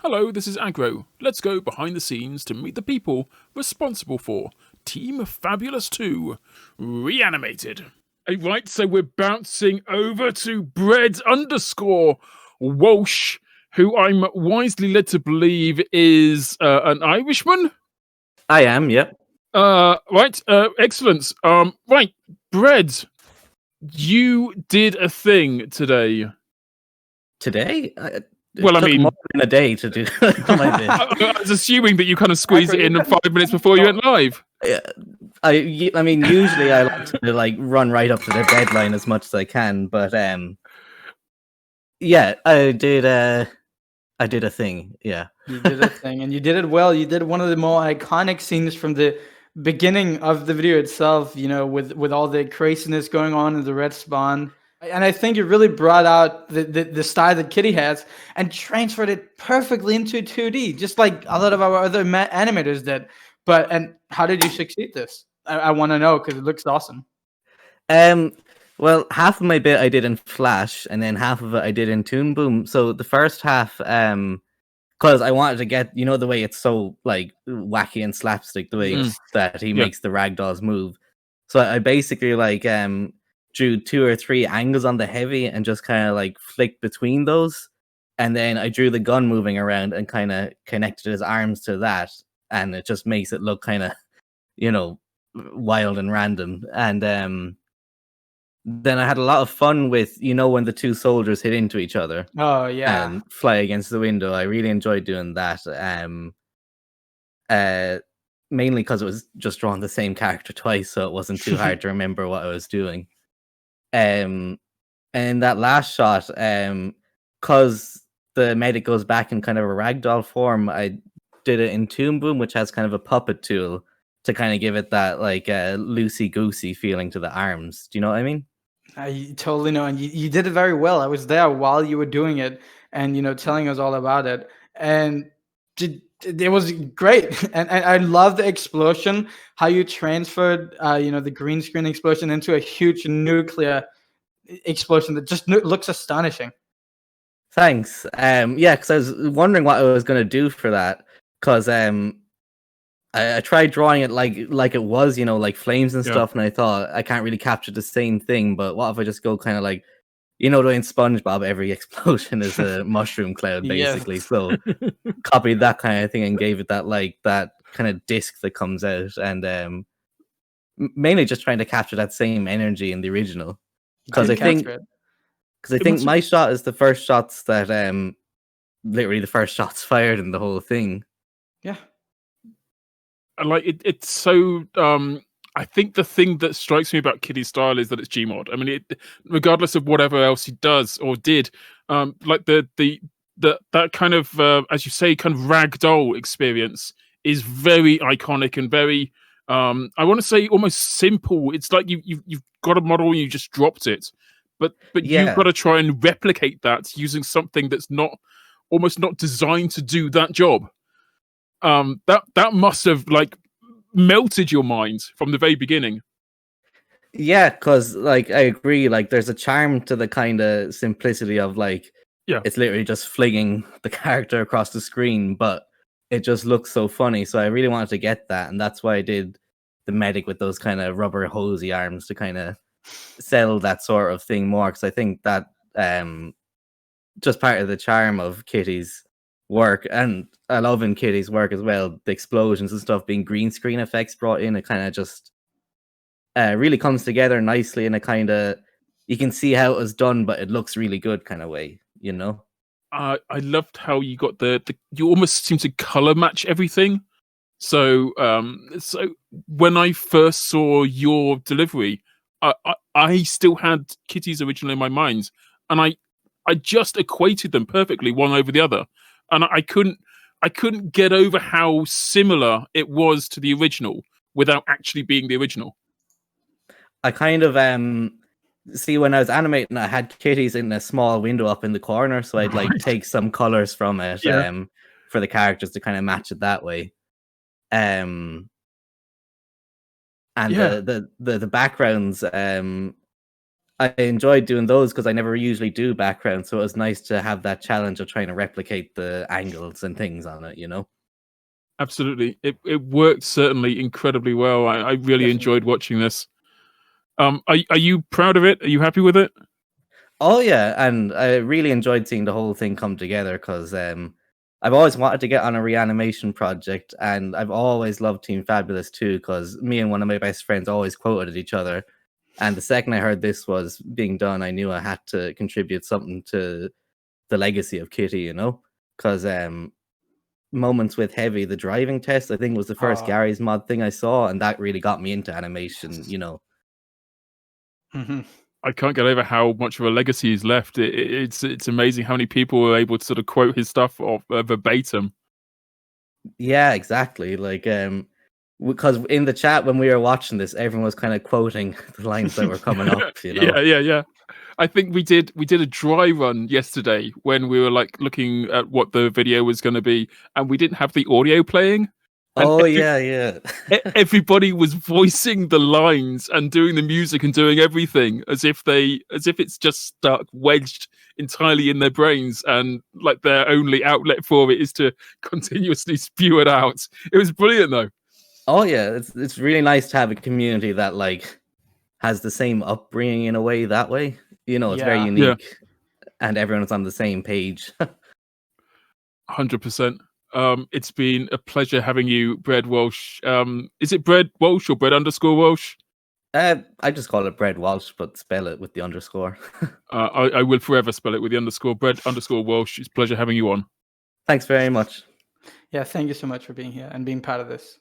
Hello, this is Agro. Let's go behind the scenes to meet the people responsible for Team Fabulous 2, Reanimated. Right, so we're bouncing over to Bread_Walsh, who I'm wisely led to believe is an Irishman. I am, yep. Right, excellent. Right, Bread, you did a thing today. Today? Well, I took mean, more than a day to do my bit. I was assuming that you kind of squeezed it in 5 minutes before you went live. I mean, usually I like to run right up to the deadline as much as I can, but yeah, I did a thing. Yeah, you did a thing, and you did it well. You did one of the more iconic scenes from the beginning of the video itself. You know, with all the craziness going on in the red spawn. And I think it really brought out the style that Kitty has and transferred it perfectly into 2D, just like a lot of our other animators did. And how did you succeed this? I want to know because it looks awesome. Well, half of my bit I did in Flash, and then half of it I did in Toon Boom. So the first half, because I wanted to get, the way it's so wacky and slapstick, the way that he makes the ragdolls move. So I basically drew 2 or 3 angles on the heavy and just kind of flicked between those, and then I drew the gun moving around and kind of connected his arms to that, and it just makes it look kind of wild and random. And then I had a lot of fun with when the 2 soldiers hit into each other and fly against the window. I really enjoyed doing that, mainly because it was just drawing the same character twice, so it wasn't too hard to remember what I was doing. And that last shot, because the medic goes back in kind of a ragdoll form, I did it in Toon Boom, which has kind of a puppet tool to kind of give it that loosey-goosey feeling to the arms. Do you know what I mean? I totally know, and you did it very well. I was there while you were doing it, and telling us all about it, and it was great. And I love the explosion, how you transferred, the green screen explosion into a huge nuclear explosion that just looks astonishing. Thanks. Yeah, because I was wondering what I was going to do for that, because I tried drawing it like it was, like flames and stuff, and I thought I can't really capture the same thing, but what if I just go kind of the way in SpongeBob, every explosion is a mushroom cloud, basically. Yes. So copied that kind of thing and gave it that that kind of disc that comes out, and mainly just trying to capture that same energy in the original. Because I think my shot is the first shots that literally the first shots fired in the whole thing. Yeah. And it's so I think the thing that strikes me about Kitty's style is that it's Gmod. I mean, regardless of whatever else he does or did, that kind of as you say, kind of ragdoll experience is very iconic and very I want to say almost simple. It's like you've got a model and you just dropped it, but you've got to try and replicate that using something that's almost not designed to do that job. That must have melted your mind from the very beginning. Yeah, because I agree, there's a charm to the kind of simplicity of it's literally just flinging the character across the screen, but it just looks so funny. So I really wanted to get that, and that's why I did the medic with those kind of rubber hosey arms to kind of sell that sort of thing more, because I think that just part of the charm of Kitty's work, and I love in Kitty's work as well, the explosions and stuff being green screen effects brought in. It kind of just really comes together nicely in a kind of, you can see how it was done, but it looks really good kind of way, I loved how you got you almost seem to color match everything. So when I first saw your delivery, I still had Kitty's original in my mind, and I just equated them perfectly, one over the other, and I couldn't get over how similar it was to the original without actually being the original. I kind of see, when I was animating, I had Kitty's in a small window up in the corner, so I'd take some colors from it for the characters to kind of match it that way. And the backgrounds, I enjoyed doing those because I never usually do background, so it was nice to have that challenge of trying to replicate the angles and things on it, you know? Absolutely. It worked certainly incredibly well. I really enjoyed watching this. Are you proud of it? Are you happy with it? Oh yeah, and I really enjoyed seeing the whole thing come together because I've always wanted to get on a reanimation project, and I've always loved Team Fabulous too because me and one of my best friends always quoted at each other. And the second I heard this was being done, I knew I had to contribute something to the legacy of Kitty, you know? Because Moments with Heavy, the driving test, I think was the first Gary's mod thing I saw, and that really got me into animation, you know? I can't get over how much of a legacy he's left. It's amazing how many people were able to sort of quote his stuff off verbatim. Yeah, exactly. Like, because in the chat when we were watching this, everyone was kind of quoting the lines that were coming up. You know? Yeah. I think we did a dry run yesterday when we were like looking at what the video was going to be, and we didn't have the audio playing. And yeah. Everybody was voicing the lines and doing the music and doing everything as if it's just stuck wedged entirely in their brains, and like their only outlet for it is to continuously spew it out. It was brilliant though. Oh yeah, it's really nice to have a community that like has the same upbringing in a way that way. You know, it's very unique, and everyone's on the same page. 100%. It's been a pleasure having you, Bread Walsh. Is it Bread Walsh or Bread_Walsh? I just call it Bread Walsh, but spell it with the underscore. I will forever spell it with the underscore. Bread_Walsh. It's a pleasure having you on. Thanks very much. Yeah, thank you so much for being here and being part of this.